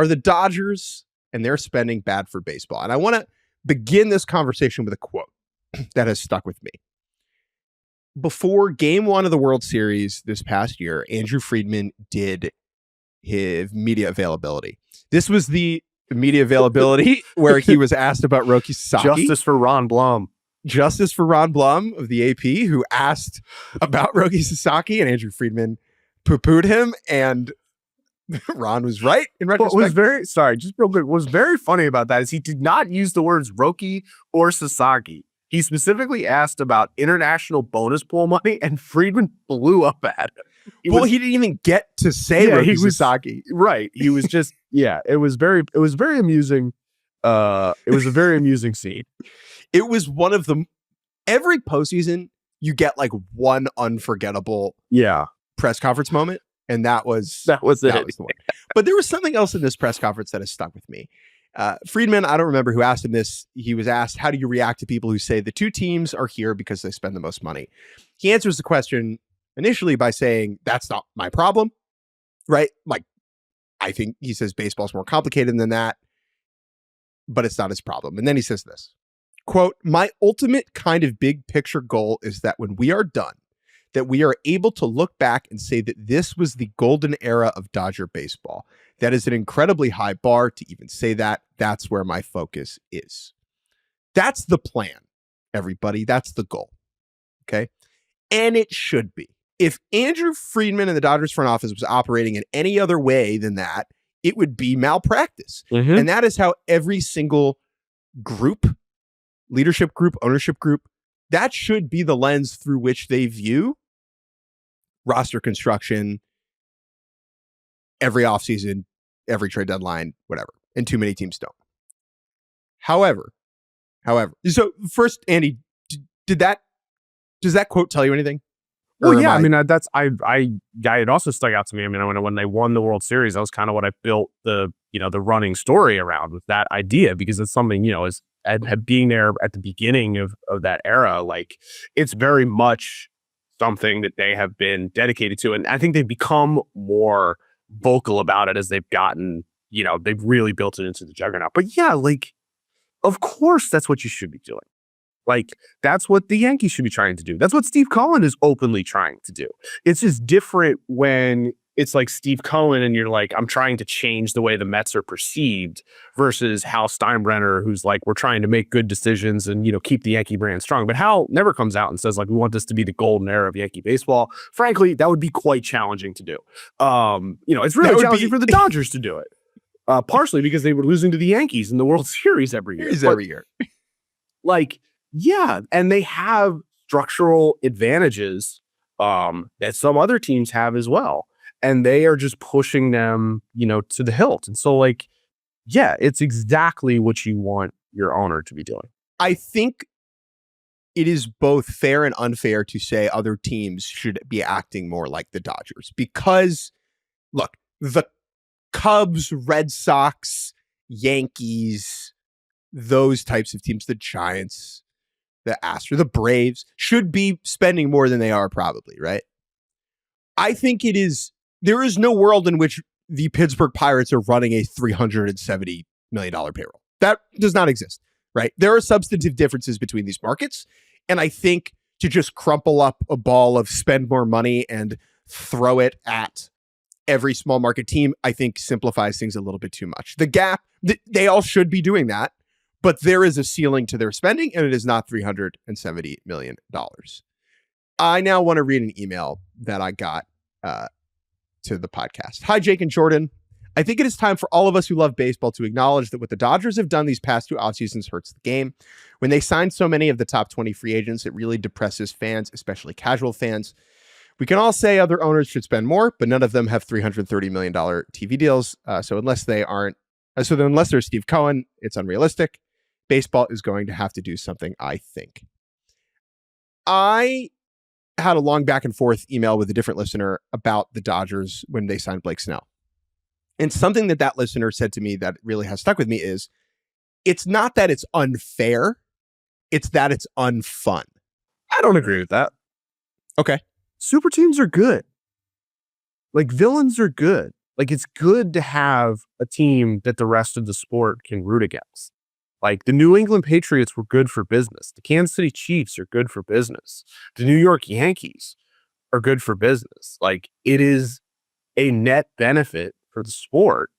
Are the Dodgers and their spending bad for baseball? And I want to begin this conversation with a quote that has stuck with me. Before game 1 of the World Series this past year, Andrew Friedman did his media availability. This was the media availability where he was asked about Roki Sasaki. Justice for Ron Blum. Justice for Ron Blum of the AP, who asked about Roki Sasaki, and Andrew Friedman poo-pooed him, and Ron was right in retrospect. What was very, sorry, just real quick, what was very funny about that is he did not use the words Roki or Sasaki. He specifically asked about international bonus pool money, and Friedman blew up at him. He didn't even get to say Roki Sasaki. Right. He was just, it was very amusing. It was a very amusing scene. It was one of the, every postseason, you get like one unforgettable press conference moment. And that was it. Was the one. But there was something else in this press conference that has stuck with me. Friedman, I don't remember who asked him this. He was asked, how do you react to people who say the two teams are here because they spend the most money? He answers the question initially by saying, that's not my problem, right? Like, I think he says baseball's more complicated than that, but it's not his problem. And then he says this, quote, my ultimate kind of big picture goal is that when we are done, that we are able to look back and say that this was the golden era of Dodger baseball. That is an incredibly high bar to even say that. That's where my focus is. That's the plan, everybody. That's the goal. Okay. And it should be. If Andrew Friedman and the Dodgers front office was operating in any other way than that, it would be malpractice. Mm-hmm. And that is how every single group, leadership group, ownership group, that should be the lens through which they view roster construction, every offseason, every trade deadline, whatever. And too many teams don't. However, so first, Andy, does that quote tell you anything? Well, yeah, I mean, it also stuck out to me. I mean, when they won the World Series, that was kind of what I built the running story around, with that idea, because it's something, is being there at the beginning of that era, like, it's very much something that they have been dedicated to. And I think they've become more vocal about it as they've gotten, they've really built it into the juggernaut. But yeah, like, of course, that's what you should be doing. Like, that's what the Yankees should be trying to do. That's what Steve Cohen is openly trying to do. It's just different when it's like Steve Cohen and you're like, I'm trying to change the way the Mets are perceived, versus Hal Steinbrenner, who's like, we're trying to make good decisions and, keep the Yankee brand strong. But Hal never comes out and says, like, we want this to be the golden era of Yankee baseball. Frankly, that would be quite challenging to do. It's really challenging for the Dodgers to do it. Partially because they were losing to the Yankees in the World Series every year. Like, yeah, and they have structural advantages that some other teams have as well. And they are just pushing them, to the hilt. And so, like, yeah, it's exactly what you want your owner to be doing. I think it is both fair and unfair to say other teams should be acting more like the Dodgers. Because, look, the Cubs, Red Sox, Yankees, those types of teams, the Giants, the Astros, the Braves, should be spending more than they are probably, right? I think there is no world in which the Pittsburgh Pirates are running a $370 million payroll. That does not exist, right? There are substantive differences between these markets. And I think to just crumple up a ball of spend more money and throw it at every small market team, I think simplifies things a little bit too much. The gap, they all should be doing that, but there is a ceiling to their spending, and it is not $370 million. I now want to read an email that I got to the podcast. Hi, Jake and Jordan. I think it is time for all of us who love baseball to acknowledge that what the Dodgers have done these past 2 off seasons hurts the game. When they signed so many of the top 20 free agents, it really depresses fans, especially casual fans. We can all say other owners should spend more, but none of them have $330 million TV deals. So unless there's Steve Cohen, it's unrealistic. Baseball is going to have to do something, I think. I had a long back and forth email with a different listener about the Dodgers when they signed Blake Snell. And something that listener said to me that really has stuck with me is, it's not that it's unfair, it's that it's unfun. I don't agree with that. Okay. Super teams are good. Like, villains are good. Like, it's good to have a team that the rest of the sport can root against. Like, the New England Patriots were good for business. The Kansas City Chiefs are good for business. The New York Yankees are good for business. Like, it is a net benefit for the sport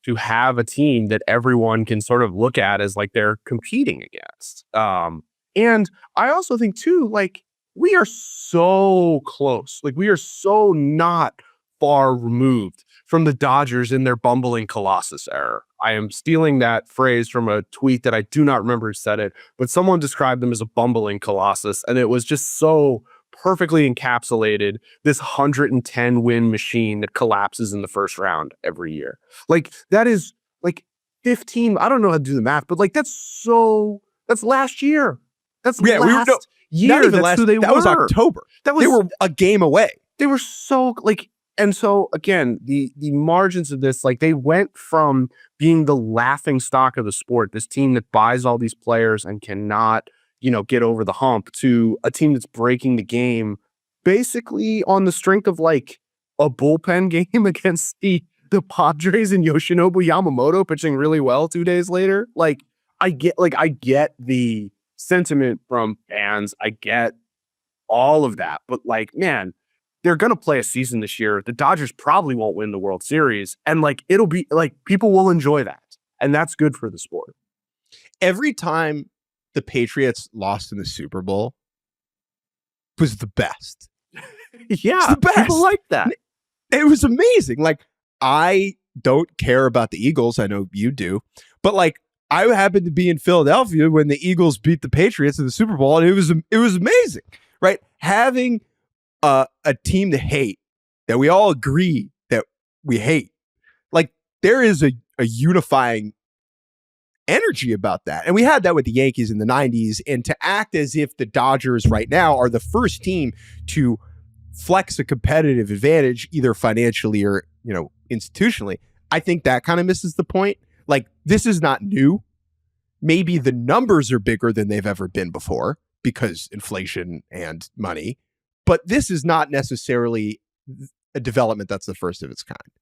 to have a team that everyone can sort of look at as like they're competing against. And I also think too, like, we are so close. Like, we are so not far removed from the Dodgers in their bumbling Colossus era. I am stealing that phrase from a tweet that I do not remember who said it, but someone described them as a bumbling Colossus. And it was just so perfectly encapsulated this 110 win machine that collapses in the first round every year. Like, that is like 15. I don't know how to do the math, but like, that's last year. That's Yeah, last year. Not even That's last. who they That were. was October. That was, They were a game away. they were so like, and so again, the margins of this, like, they went from being the laughing stock of the sport, this team that buys all these players and cannot, get over the hump, to a team that's breaking the game basically on the strength of like a bullpen game against the Padres and Yoshinobu Yamamoto pitching really well 2 days later. I get the sentiment from fans. I get all of that, but like, man, they're going to play a season this year. The Dodgers probably won't win the World Series. And like, it'll be like, people will enjoy that. And that's good for the sport. Every time the Patriots lost in the Super Bowl was the best. Yeah. The best. People like that. It was amazing. Like, I don't care about the Eagles. I know you do. But like, I happened to be in Philadelphia when the Eagles beat the Patriots in the Super Bowl, and it was amazing, right? Having a team to hate, that we all agree that we hate. Like, there is a unifying energy about that. And we had that with the Yankees in the 90s. And to act as if the Dodgers right now are the first team to flex a competitive advantage, either financially or, institutionally, I think that kind of misses the point. Like, this is not new. Maybe the numbers are bigger than they've ever been before because inflation and money, but this is not necessarily a development that's the first of its kind.